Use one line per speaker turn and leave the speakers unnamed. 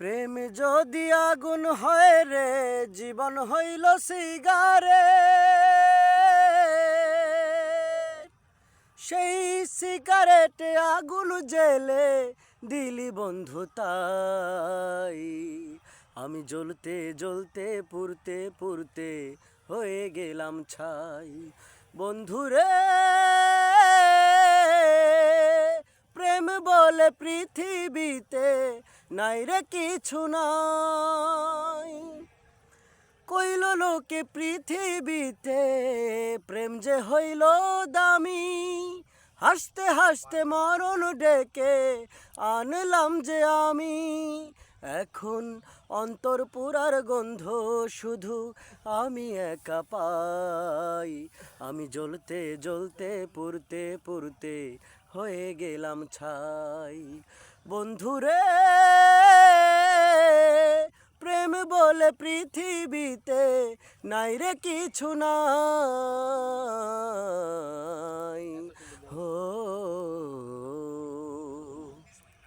প্রেম যদি আগুন হয় রে, জীবন হইল সিগারে। সেই সিগারেটে আগুন জেলে দিলি বন্ধু তাই। আমি জ্বলতে জ্বলতে পুড়তে পুড়তে হয়ে গেলাম ছাই। বন্ধুরে, প্রেম বলে পৃথিবীতে নাই রে কিছু নাই। কইল লোকে পৃথিবীতে প্রেম যে হইল দামি। হাসতে হাসতে মরণ ডেকে আনলাম যে আমি। এখন অন্তর পুরার গন্ধ শুধু আমি একা পাই। আমি জ্বলতে জ্বলতে পুড়তে পুড়তে হয়ে গেলাম ছাই। বন্ধুরে, প্রেম বলে পৃথিবীতে নাই রে কিছু নাই।